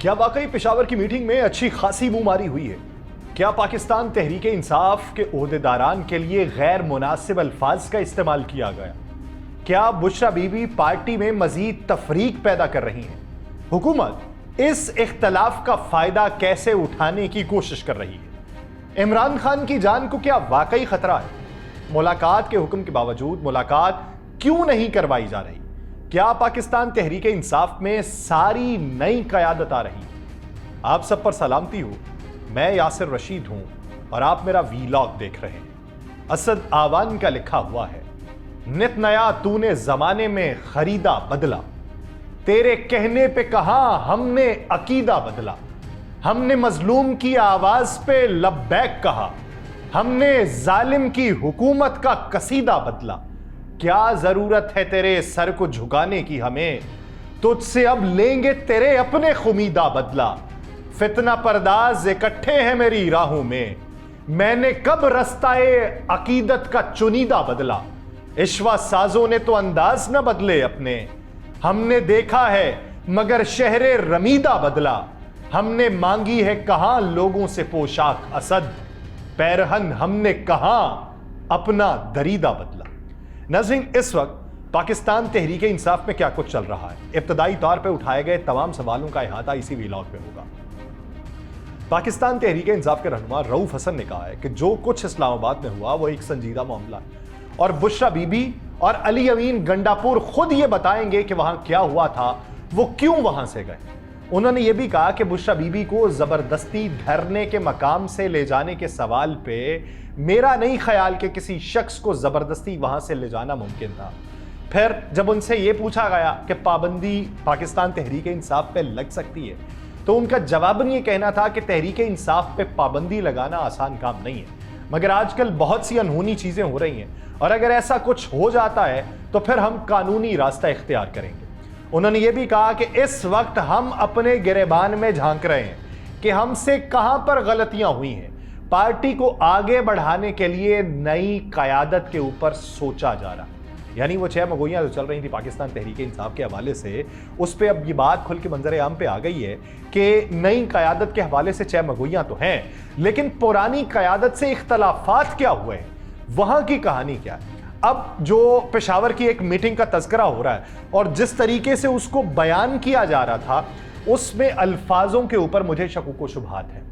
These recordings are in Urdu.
کیا واقعی پشاور کی میٹنگ میں اچھی خاصی منہ ماری ہوئی ہے؟ کیا پاکستان تحریک انصاف کے عہدیداران کے لیے غیر مناسب الفاظ کا استعمال کیا گیا؟ کیا بشرا بی بی پارٹی میں مزید تفریق پیدا کر رہی ہیں؟ حکومت اس اختلاف کا فائدہ کیسے اٹھانے کی کوشش کر رہی ہے؟ عمران خان کی جان کو کیا واقعی خطرہ ہے؟ ملاقات کے حکم کے باوجود ملاقات کیوں نہیں کروائی جا رہی؟ کیا پاکستان تحریک انصاف میں ساری نئی قیادت آ رہی ہے؟ آپ سب پر سلامتی ہو، میں یاسر رشید ہوں اور آپ میرا ویلاگ دیکھ رہے ہیں۔ اسد آوان کا لکھا ہوا ہے، نت نیا تو نے زمانے میں خریدا بدلا، تیرے کہنے پہ کہاں ہم نے عقیدہ بدلا، ہم نے مظلوم کی آواز پہ لبیک کہا، ہم نے ظالم کی حکومت کا قصیدہ بدلا، کیا ضرورت ہے تیرے سر کو جھکانے کی ہمیں، تجھ سے اب لیں گے تیرے اپنے خمیدہ بدلا، فتنہ پرداز اکٹھے ہیں میری راہوں میں نے کب رستائے عقیدت کا چنیدہ بدلا، عشوہ سازوں نے تو انداز نہ بدلے اپنے، ہم نے دیکھا ہے مگر شہر رمیدہ بدلا، ہم نے مانگی ہے کہاں لوگوں سے پوشاک اسد، پیرہن ہم نے کہاں اپنا دریدہ بدلا۔ ناظرین، اس وقت پاکستان تحریک انصاف میں کیا کچھ چل رہا ہے؟ ابتدائی طور پہ اٹھائے گئے تمام سوالوں کا احاطہ اسی ویلاگ میں ہوگا۔ پاکستان تحریک انصاف کے رہنما رؤف حسن نے کہا ہے کہ جو کچھ اسلام آباد میں ہوا وہ ایک سنجیدہ معاملہ ہے، اور بشرا بی بی اور علی امین گنڈاپور خود یہ بتائیں گے کہ وہاں کیا ہوا تھا، وہ کیوں وہاں سے گئے۔ انہوں نے یہ بھی کہا کہ بشرا بی بی کو زبردستی دھرنے کے مقام سے لے جانے کے سوال پہ میرا نہیں خیال کہ کسی شخص کو زبردستی وہاں سے لے جانا ممکن تھا۔ پھر جب ان سے یہ پوچھا گیا کہ پابندی پاکستان تحریک انصاف پہ لگ سکتی ہے تو ان کا جواباً یہ کہنا تھا کہ تحریک انصاف پہ پابندی لگانا آسان کام نہیں ہے، مگر آج کل بہت سی انہونی چیزیں ہو رہی ہیں اور اگر ایسا کچھ ہو جاتا ہے تو پھر ہم قانونی راستہ اختیار کریں گے۔ انہوں نے یہ بھی کہا کہ اس وقت ہم اپنے گریبان میں جھانک رہے ہیں کہ ہم سے کہاں پر غلطیاں ہوئی ہیں، پارٹی کو آگے بڑھانے کے لیے نئی قیادت کے اوپر سوچا جا رہا ہے۔ یعنی وہ 6 مگوئیاں جو چل رہی تھی پاکستان تحریک انصاف کے حوالے سے، اس پہ اب یہ بات کھل کے منظر عام پہ آ گئی ہے کہ نئی قیادت کے حوالے سے 6 مگوئیاں تو ہیں، لیکن پرانی قیادت سے اختلافات کیا ہوئے ہیں، وہاں کی کہانی کیا ہے۔ اب جو پشاور کی ایک میٹنگ کا تذکرہ ہو رہا ہے اور جس طریقے سے اس کو بیان کیا جا رہا تھا، اس میں الفاظوں کے اوپر مجھے شکوک و شبہات ہیں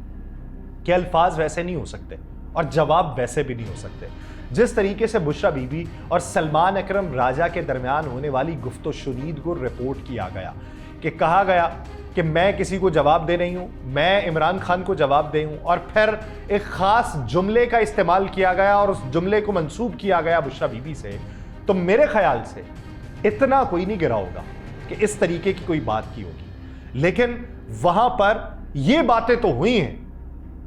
کہ الفاظ ویسے نہیں ہو سکتے اور جواب ویسے بھی نہیں ہو سکتے۔ جس طریقے سے بشرا بی بی اور سلمان اکرم راجہ کے درمیان ہونے والی گفت و شنید کو رپورٹ کیا گیا کہ کہا گیا کہ میں کسی کو جواب دے رہی ہوں، میں عمران خان کو جواب دے ہوں، اور پھر ایک خاص جملے کا استعمال کیا گیا اور اس جملے کو منسوب کیا گیا بشرا بی بی سے، تو میرے خیال سے اتنا کوئی نہیں گرا ہوگا کہ اس طریقے کی کوئی بات کی ہوگی، لیکن وہاں پر یہ باتیں تو ہوئی ہیں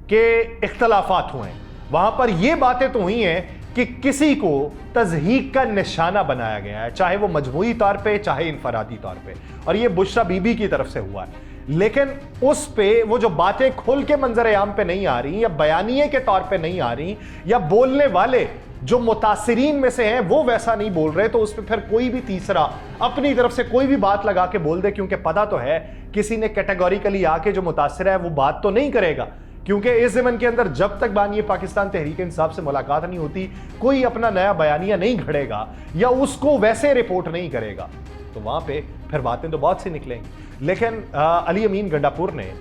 کہ اختلافات ہوئے ہیں، وہاں پر یہ باتیں تو ہوئی ہیں کہ کسی کو تضحیک کا نشانہ بنایا گیا ہے، چاہے وہ مجموعی طور پہ چاہے انفرادی طور پہ، اور یہ بشرا بی بی کی طرف سے ہوا ہے، لیکن اس پہ وہ جو باتیں کھل کے منظر عام پہ نہیں آ رہی یا بیانیے کے طور پہ نہیں آ رہی یا بولنے والے جو متاثرین میں سے ہیں وہ ویسا نہیں بول رہے، تو اس پہ پھر کوئی بھی تیسرا اپنی طرف سے کوئی بھی بات لگا کے بول دے، کیونکہ پتہ تو ہے کسی نے کیٹیگوریکلی آ کے جو متاثر ہے وہ بات تو نہیں کرے گا، کیونکہ اس زمن کے اندر جب تک بانی پاکستان تحریک انصاف سے ملاقات نہیں ہوتی کوئی اپنا نیا بیانیہ نہیں گھڑے گا یا اس کو ویسے رپورٹ نہیں کرے گا، تو وہاں پہ پھر باتیں تو بہت سی نکلیں گی۔ لیکن علی امین گنڈاپور نے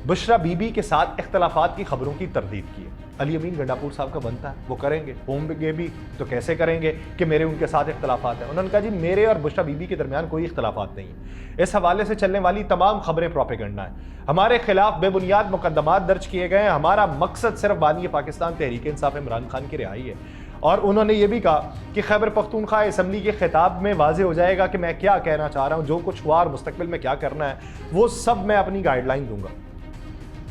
بشرا بی بی کے ساتھ اختلافات کی خبروں کی تردید کی ہے۔ علی امین گنڈاپور صاحب کا بنتا ہے، وہ کریں گے، ہوں گے بھی تو کیسے کریں گے کہ میرے ان کے ساتھ اختلافات ہیں۔ انہوں نے کہا جی میرے اور بشرا بی بی کے درمیان کوئی اختلافات نہیں ہیں، اس حوالے سے چلنے والی تمام خبریں پروپیگنڈا ہیں، ہمارے خلاف بے بنیاد مقدمات درج کیے گئے ہیں، ہمارا مقصد صرف بانی پاکستان تحریک انصاف عمران خان کی رہائی ہے۔ اور انہوں نے یہ بھی کہا کہ خیبر پختونخوا اسمبلی کے خطاب میں واضح ہو جائے گا کہ میں کیا کہنا چاہ رہا ہوں، جو کچھ ہوا اور مستقبل میں کیا کرنا ہے وہ سب میں اپنی گائیڈ لائن دوں گا۔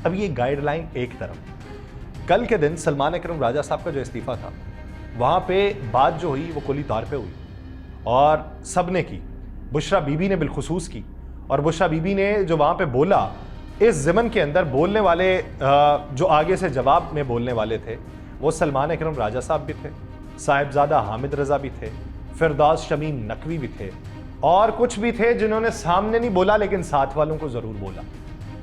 اب یہ گائیڈ لائن ایک طرف، کل کے دن سلمان اکرم راجہ صاحب کا جو استعفیٰ تھا وہاں پہ بات جو ہوئی وہ کلی طور پہ ہوئی اور سب نے کی، بشرا بی بی نے بالخصوص کی، اور بشرا بی بی نے جو وہاں پہ بولا، اس ضمن کے اندر بولنے والے جو آگے سے جواب میں بولنے والے تھے وہ سلمان اکرم راجہ صاحب بھی تھے، صاحبزادہ حامد رضا بھی تھے، فردوس شمیم نقوی بھی تھے، اور کچھ بھی تھے جنہوں نے سامنے نہیں بولا لیکن ساتھ والوں کو ضرور بولا۔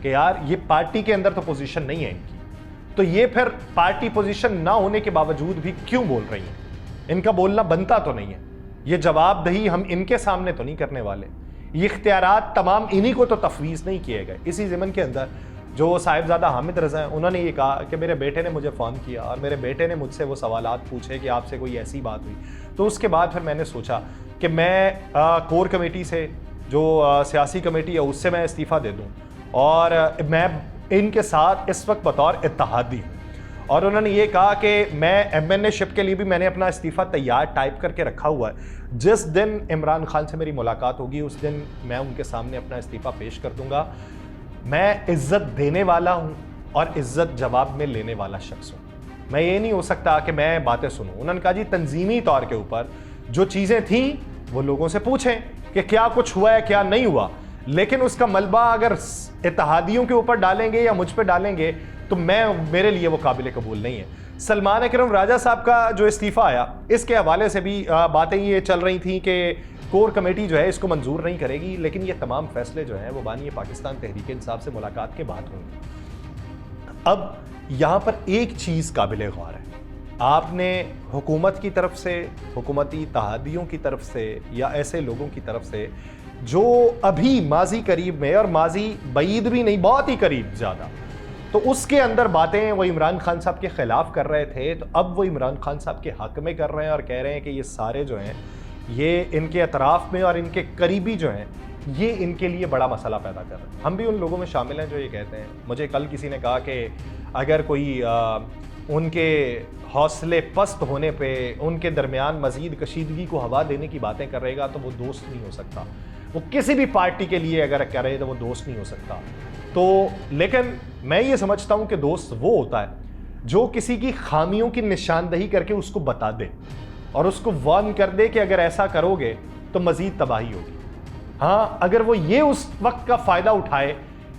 کہ یار یہ پارٹی کے اندر تو پوزیشن نہیں ہے ان کی، تو یہ پھر پارٹی پوزیشن نہ ہونے کے باوجود بھی کیوں بول رہی ہیں؟ ان کا بولنا بنتا تو نہیں ہے، یہ جواب دہی ہم ان کے سامنے تو نہیں کرنے والے، یہ اختیارات تمام انہی کو تو تفویض نہیں کیے گئے۔ اسی ضمن کے اندر جو صاحبزادہ حامد رضا ہیں، انہوں نے یہ کہا کہ میرے بیٹے نے مجھے فون کیا اور میرے بیٹے نے مجھ سے وہ سوالات پوچھے کہ آپ سے کوئی ایسی بات ہوئی، تو اس کے بعد پھر میں نے سوچا کہ میں کور کمیٹی سے جو سیاسی کمیٹی ہے اس سے میں استعفیٰ دے دوں، اور میں ان کے ساتھ اس وقت بطور اتحادی ہوں۔ اور انہوں نے یہ کہا کہ میں ایم این اے شپ کے لیے بھی میں نے اپنا استعفیٰ تیار ٹائپ کر کے رکھا ہوا ہے، جس دن عمران خان سے میری ملاقات ہوگی اس دن میں ان کے سامنے اپنا استعفیٰ پیش کر دوں گا۔ میں عزت دینے والا ہوں اور عزت جواب میں لینے والا شخص ہوں، میں یہ نہیں ہو سکتا کہ میں باتیں سنوں۔ انہوں نے کہا جی تنظیمی طور کے اوپر جو چیزیں تھیں وہ لوگوں سے پوچھیں کہ کیا کچھ ہوا ہے کیا نہیں ہوا، لیکن اس کا ملبہ اگر اتحادیوں کے اوپر ڈالیں گے یا مجھ پہ ڈالیں گے تو میرے لیے وہ قابل قبول نہیں ہے۔ سلمان اکرم راجہ صاحب کا جو استعفیٰ آیا اس کے حوالے سے بھی باتیں یہ چل رہی تھیں کہ کور کمیٹی جو ہے اس کو منظور نہیں کرے گی، لیکن یہ تمام فیصلے جو ہیں وہ بانی پاکستان تحریک انصاف سے ملاقات کے بعد ہوں گے۔ اب یہاں پر ایک چیز قابل غور ہے، آپ نے حکومت کی طرف سے، حکومتی اتحادیوں کی طرف سے یا ایسے لوگوں کی طرف سے جو ابھی ماضی قریب میں، اور ماضی بعید بھی نہیں بہت ہی قریب زیادہ، تو اس کے اندر باتیں وہ عمران خان صاحب کے خلاف کر رہے تھے، تو اب وہ عمران خان صاحب کے حق میں کر رہے ہیں اور کہہ رہے ہیں کہ یہ سارے جو ہیں یہ ان کے اطراف میں اور ان کے قریبی جو ہیں یہ ان کے لیے بڑا مسئلہ پیدا کر رہے ہیں۔ ہم بھی ان لوگوں میں شامل ہیں جو یہ کہتے ہیں۔ مجھے کل کسی نے کہا کہ اگر کوئی ان کے حوصلے پست ہونے پہ ان کے درمیان مزید کشیدگی کو ہوا دینے کی باتیں کرے گا تو وہ دوست نہیں ہو سکتا، وہ کسی بھی پارٹی کے لیے اگر کرے تو وہ دوست نہیں ہو سکتا۔ تو لیکن میں یہ سمجھتا ہوں کہ دوست وہ ہوتا ہے جو کسی کی خامیوں کی نشاندہی کر کے اس کو بتا دے اور اس کو وارن کر دے کہ اگر ایسا کرو گے تو مزید تباہی ہوگی۔ ہاں اگر وہ یہ اس وقت کا فائدہ اٹھائے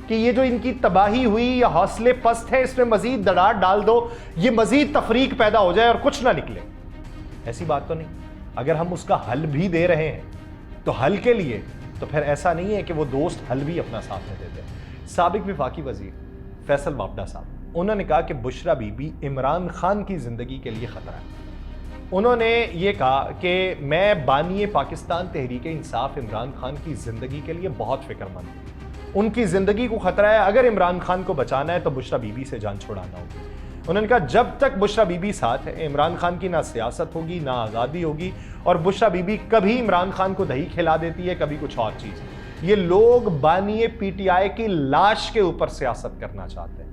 کہ یہ جو ان کی تباہی ہوئی یا حوصلے پست ہے اس میں مزید دراڑ ڈال دو، یہ مزید تفریق پیدا ہو جائے اور کچھ نہ نکلے، ایسی بات تو نہیں۔ اگر ہم اس کا حل بھی دے رہے ہیں تو حل کے لیے تو پھر ایسا نہیں ہے کہ وہ دوست حل بھی اپنا ساتھ میں دیتے ہیں۔ سابق وفاقی وزیر فیصل وابڈا صاحب، انہوں نے کہا کہ بشرا بی بی عمران خان کی زندگی کے لیے خطرہ ہے۔ انہوں نے یہ کہا کہ میں بانی پاکستان تحریک انصاف عمران خان کی زندگی کے لیے بہت فکر مند ہوں، ان کی زندگی کو خطرہ ہے، اگر عمران خان کو بچانا ہے تو بشرا بی بی سے جان چھڑانا ہوگی۔ انہوں نے کہا جب تک بشرا بی بی ساتھ ہے عمران خان کی نہ سیاست ہوگی نہ آزادی ہوگی، اور بشرا بی بی کبھی عمران خان کو دہی کھلا دیتی ہے کبھی کچھ اور چیز۔ یہ لوگ بانی پی ٹی آئی کی لاش کے اوپر سیاست کرنا چاہتے ہیں۔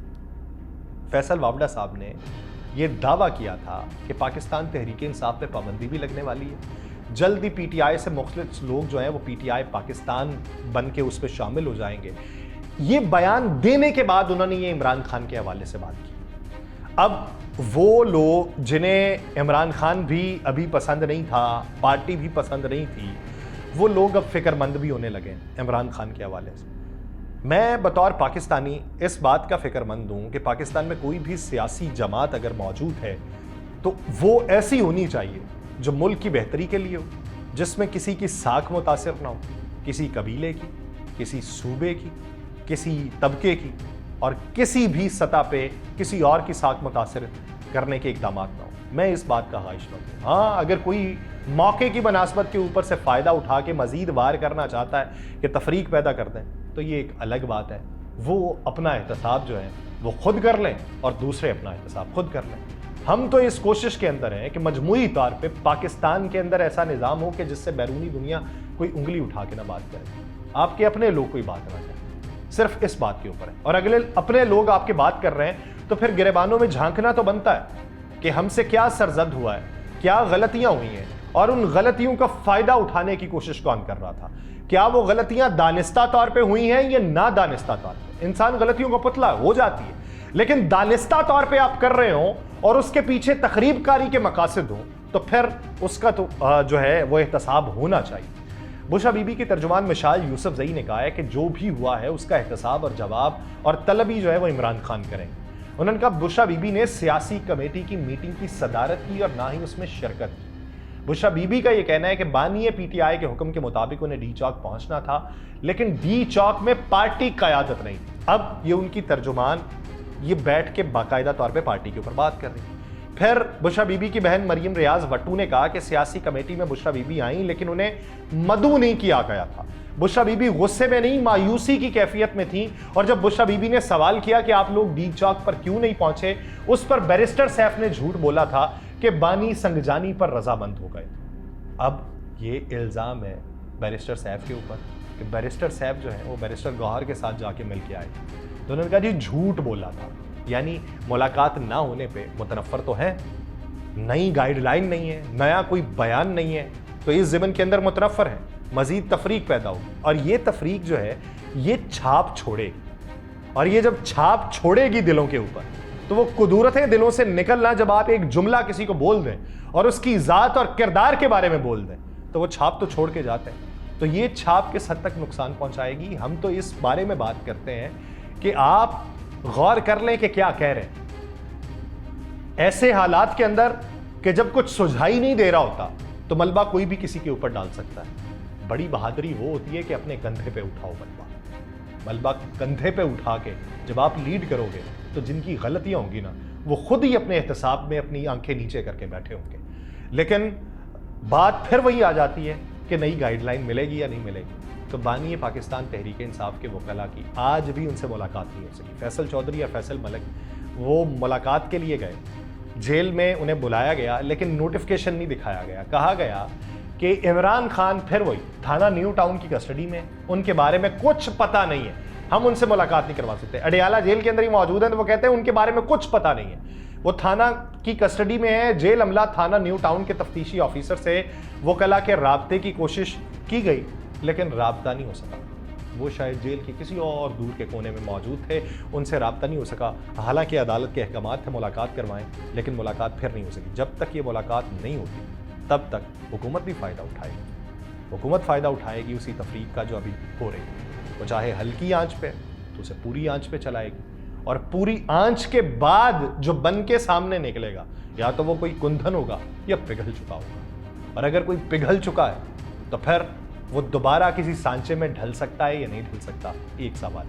فیصل وابڈا صاحب نے یہ دعویٰ کیا تھا کہ پاکستان تحریک انصاف پہ پابندی بھی لگنے والی ہے، جلد ہی پی ٹی آئی سے مختلف لوگ جو ہیں وہ پی ٹی آئی پاکستان بن کے اس پہ شامل ہو جائیں گے۔ یہ بیان دینے کے بعد انہوں نے یہ عمران خان کے حوالے سے بات کی۔ اب وہ لوگ جنہیں عمران خان بھی ابھی پسند نہیں تھا، پارٹی بھی پسند نہیں تھی، وہ لوگ اب فکر مند بھی ہونے لگے عمران خان کے حوالے سے۔ میں بطور پاکستانی اس بات کا فکر مند ہوں کہ پاکستان میں کوئی بھی سیاسی جماعت اگر موجود ہے تو وہ ایسی ہونی چاہیے جو ملک کی بہتری کے لیے ہو، جس میں کسی کی ساکھ متاثر نہ ہو، کسی قبیلے کی، کسی صوبے کی، کسی طبقے کی، اور کسی بھی سطح پہ کسی اور کی ساکھ متاثر کرنے کے اقدامات نہ ہو۔ میں اس بات کا خواہش مند ہوں۔ ہاں اگر کوئی موقع کی بنسبت کے اوپر سے فائدہ اٹھا کے مزید وار کرنا چاہتا ہے کہ تفریق پیدا کر دیں تو یہ ایک الگ بات ہے، وہ اپنا احتساب جو ہے وہ خود کر لیں اور دوسرے اپنا احتساب خود کر لیں۔ ہم تو اس کوشش کے اندر ہیں کہ مجموعی طور پہ پاکستان کے اندر ایسا نظام ہو کہ جس سے بیرونی دنیا کوئی انگلی اٹھا کے نہ بات کرے، آپ کے اپنے لوگ کوئی بات نہ کریں، صرف اس بات کے اوپر ہے۔ اور اگلے اپنے لوگ آپ کے بات کر رہے ہیں تو پھر گریبانوں میں جھانکنا تو بنتا ہے کہ ہم سے کیا سرزد ہوا ہے، کیا غلطیاں ہوئی ہیں، اور ان غلطیوں کا فائدہ اٹھانے کی کوشش کون کر رہا تھا، کیا وہ غلطیاں دانستہ طور پہ ہوئی ہیں یا نادانستہ طور پہ۔ انسان غلطیوں کا پتلا ہو جاتی ہے، لیکن دانستہ طور پہ آپ کر رہے ہوں اور اس کے پیچھے تخریب کاری کے مقاصد ہوں تو پھر اس کا تو جو ہے وہ احتساب ہونا چاہیے۔ بشرا بی بی کے ترجمان مشال یوسف زئی نے کہا ہے کہ جو بھی ہوا ہے اس کا احتساب اور جواب اور طلبی جو ہے وہ عمران خان کریں گے۔ انہوں نے کہا بشرا بی بی نے سیاسی کمیٹی کی میٹنگ کی صدارت کی اور نہ ہی اس میں شرکت کی۔ بشرا بی بی کا یہ کہنا ہے کہ بانی پی ٹی آئی کے حکم کے مطابق انہیں ڈی چوک پہنچنا تھا، لیکن ڈی چوک میں پارٹی قیادت نہیں تھی۔ اب یہ ان کی ترجمان یہ بیٹھ کے باقاعدہ طور پہ پارٹی کے اوپر بات کر رہی ہے. پھر بشرا بی بی کی بہن مریم ریاض وٹو نے کہا کہ سیاسی کمیٹی میں بشرا بی بی آئیں لیکن انہیں مدعو نہیں کیا گیا تھا. بشرا بی بی غصے میں نہیں مایوسی کی کیفیت میں تھیں, اور جب بشرا بی بی نے سوال کیا کہ آپ لوگ ڈی چوک پر کیوں نہیں پہنچے, اس پر بیرسٹر سیف نے جھوٹ بولا تھا کہ بانی سنگجانی پر رضامند ہو گئے. اب یہ الزام ہے بیرسٹر سیف کے اوپر کہ بیرسٹر سیف جو ہے وہ بیرسٹر گوہر کے ساتھ جا کے مل کے آئے. تو انہوں نے کہا جی جھوٹ بولا تھا, یعنی ملاقات نہ ہونے پہ متنفر تو ہے, نئی گائیڈ لائن نہیں ہے, نیا کوئی بیان نہیں ہے, تو اس ضمن کے اندر متنفر ہے, مزید تفریق پیدا ہوگی. اور یہ تفریق جو ہے یہ چھاپ چھوڑے گی, اور یہ جب چھاپ چھوڑے گی دلوں کے اوپر تو وہ قدورتیں دلوں سے نکلنا, جب آپ ایک جملہ کسی کو بول دیں اور اس کی ذات اور کردار کے بارے میں بول دیں تو وہ چھاپ تو چھوڑ کے جاتے ہیں. تو یہ چھاپ کس حد تک نقصان پہنچائے گی, ہم تو اس بارے میں بات کرتے ہیں کہ آپ غور کر لیں کہ کیا کہہ رہے ہیں. ایسے حالات کے اندر کہ جب کچھ سجھائی نہیں دے رہا ہوتا تو ملبہ کوئی بھی کسی کے اوپر ڈال سکتا ہے. بڑی بہادری وہ ہوتی ہے کہ اپنے کندھے پہ اٹھاؤ ملبہ کندھے پہ اٹھا کے جب آپ لیڈ کرو گے تو جن کی غلطیاں ہوں گی نا وہ خود ہی اپنے احتساب میں اپنی آنکھیں نیچے کر کے بیٹھے ہوں گے. لیکن بات پھر وہی آ جاتی ہے کہ نئی گائیڈ لائن ملے گی یا نہیں ملے گی. تو بانی پاکستان تحریک انصاف کے وکلاء کی آج بھی ان سے ملاقات نہیں ہو سکی. فیصل چودھری اور فیصل ملک وہ ملاقات کے لیے گئے, جیل میں انہیں بلایا گیا لیکن نوٹیفکیشن نہیں دکھایا گیا. کہا گیا کہ عمران خان پھر وہی تھانہ نیو ٹاؤن کی کسٹڈی میں, ان کے بارے میں کچھ پتہ نہیں ہے, ہم ان سے ملاقات نہیں کروا سکتے. اڈیالہ جیل کے اندر ہی موجود ہیں تو وہ کہتے ہیں ان کے بارے میں کچھ پتہ نہیں ہے, وہ تھانہ کی کسٹڈی میں ہے. جیل عملہ تھانہ نیو ٹاؤن کے تفتیشی آفیسر سے وکلاء کے رابطے کی کوشش کی گئی لیکن رابطہ نہیں ہو سکا. وہ شاید جیل کے کسی اور دور کے کونے میں موجود تھے, ان سے رابطہ نہیں ہو سکا. حالانکہ عدالت کے احکامات تھے ملاقات کروائیں, لیکن ملاقات پھر نہیں ہو سکی. جب تک یہ ملاقات نہیں ہوتی تب تک حکومت بھی فائدہ اٹھائے گی. حکومت فائدہ اٹھائے گی اسی تفریق کا جو ابھی ہو رہی ہے. وہ چاہے ہلکی آنچ پہ تو اسے پوری آنچ پہ چلائے گی, اور پوری آنچ کے بعد جو بن کے سامنے نکلے گا یا تو وہ کوئی کندھن ہوگا یا پگھل چکا ہوگا. اور اگر کوئی پگھل چکا ہے تو پھر وہ دوبارہ کسی سانچے میں ڈھل سکتا ہے یا نہیں ڈھل سکتا, ایک سوال.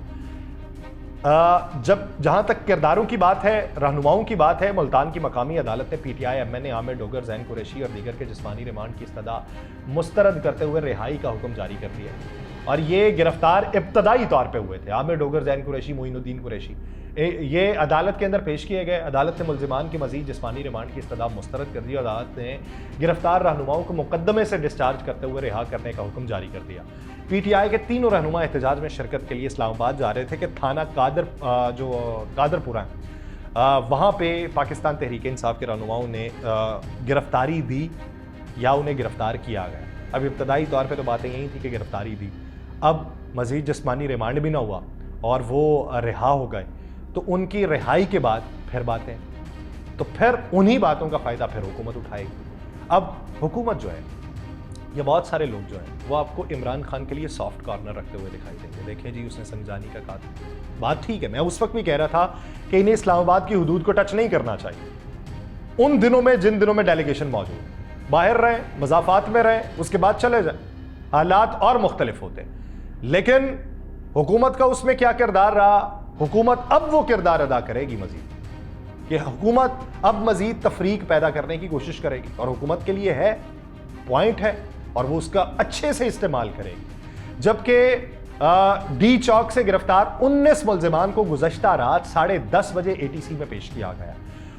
جہاں تک کرداروں کی بات ہے, رہنماؤں کی بات ہے, ملتان کی مقامی عدالت نے P T I M N A Aamir Dogar, Zain Qureshi اور دیگر کے جسمانی ریمانڈ کی استدعا مسترد کرتے ہوئے رہائی کا حکم جاری کر دیا. اور یہ گرفتار ابتدائی طور پہ ہوئے تھے, عامر ڈوگر, زین قریشی, معین الدین قریشی, یہ عدالت کے اندر پیش کیے گئے. عدالت نے ملزمان کی مزید جسمانی ریمانڈ کی استدعا مسترد کر دی. عدالت نے گرفتار رہنماؤں کو مقدمے سے ڈسچارج کرتے ہوئے رہا کرنے کا حکم جاری کر دیا. پی ٹی آئی کے تینوں رہنما احتجاج میں شرکت کے لیے اسلام آباد جا رہے تھے کہ تھانہ قادر پورہ وہاں پہ پاکستان تحریک انصاف کے رہنماؤں نے گرفتاری دی یا انہیں گرفتار کیا گیا. اب ابتدائی طور پہ تو باتیں یہی تھی کہ گرفتاری دی, اب مزید جسمانی ریمانڈ بھی نہ ہوا اور وہ رہا ہو گئے, تو ان کی رہائی کے بعد پھر باتیں, تو پھر انہی باتوں کا فائدہ پھر حکومت اٹھائے گی. اب حکومت جو ہے, یہ بہت سارے لوگ جو ہیں وہ آپ کو عمران خان کے لیے سافٹ کارنر رکھتے ہوئے دکھائی دیں گے. دیکھیں جی اس نے سنگجانی کا کہا, بات ٹھیک ہے, میں اس وقت بھی کہہ رہا تھا کہ انہیں اسلام آباد کی حدود کو ٹچ نہیں کرنا چاہیے. ان دنوں میں جن دنوں میں ڈیلیگیشن موجود, باہر رہیں, مضافات میں رہیں, اس کے بعد چلے جائیں, حالات اور مختلف ہوتے. لیکن حکومت کا اس میں کیا کردار رہا, حکومت اب وہ کردار ادا کرے گی مزید, کہ حکومت اب مزید تفریق پیدا کرنے کی کوشش کرے گی, اور حکومت کے لیے ہے, پوائنٹ ہے, اور وہ اس کا اچھے سے استعمال کرے گی. جبکہ ڈی چوک سے گرفتار 19 ملزمان کو گزشتہ رات 10:30 بجے اے ٹی سی میں پیش کیا گیا,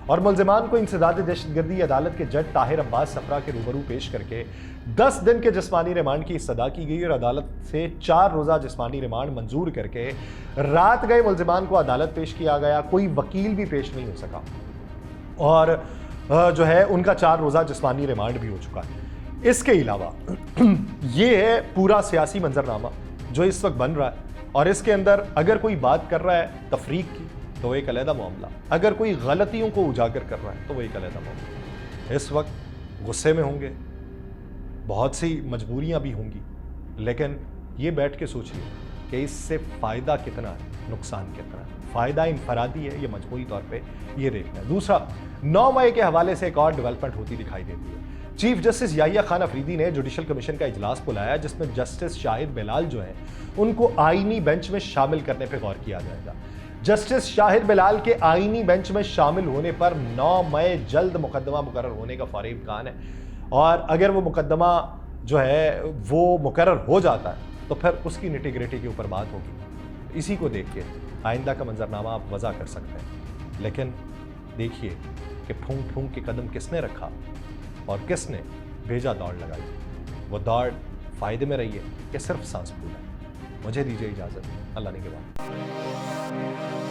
اور ملزمان کو انسداد دہشت گردی عدالت کے جج طاہر عباس صفرا کے روبرو پیش کر کے 10 دن کے جسمانی ریمانڈ کی استدعا کی گئی, اور عدالت سے 4 روزہ جسمانی ریمانڈ منظور کر کے رات گئے ملزمان کو عدالت پیش کیا گیا. کوئی وکیل بھی پیش نہیں ہو سکا, اور جو ہے ان کا 4 روزہ جسمانی ریمانڈ بھی ہو چکا ہے. اس کے علاوہ یہ ہے پورا سیاسی منظرنامہ جو اس وقت بن رہا ہے, اور اس کے اندر اگر کوئی بات کر رہا ہے تفریق کی تو وہ ایک علیحدہ معاملہ, اگر کوئی غلطیوں کو اجاگر کر رہا ہے تو وہ ایک علیحدہ معاملہ. اس وقت غصے میں ہوں گے, بہت سی مجبوریاں بھی ہوں گی, لیکن یہ بیٹھ کے سوچیے کہ اس سے فائدہ کتنا ہے, نقصان کتنا ہے. فائدہ انفرادی ہے, یہ مجموعی طور پہ یہ دیکھنا ہے. دوسرا, 9 مئی کے حوالے سے ایک اور ڈیولپمنٹ ہوتی دکھائی دیتی ہے. چیف جسٹس یحییٰ خان افریدی نے جوڈیشل کمیشن کا اجلاس بلایا جس میں جسٹس شاہد بلال جو ہیں ان کو آئینی بینچ میں شامل کرنے پہ غور کیا جائے گا۔ جسٹس شاہد بلال کے آئینی بینچ میں شامل ہونے پر 9 مئی جلد مقدمہ مقرر ہونے کا فوری امکان ہے، اور اگر وہ مقدمہ جو ہے وہ مقرر ہو جاتا ہے تو پھر اس کی نٹی گریٹی کے اوپر بات ہوگی۔ اسی کو دیکھ کے آئندہ کا منظرنامہ آپ وضع کر سکتے ہیں، لیکن دیکھیے کہ پھونک پھونک کے قدم کس نے رکھا اور کس نے بھیجا دوڑ لگائی۔ وہ دوڑ فائدے میں رہی ہے کہ صرف سانس پھولا ہے۔ مجھے دیجیے اجازت، اللہ نگہبان۔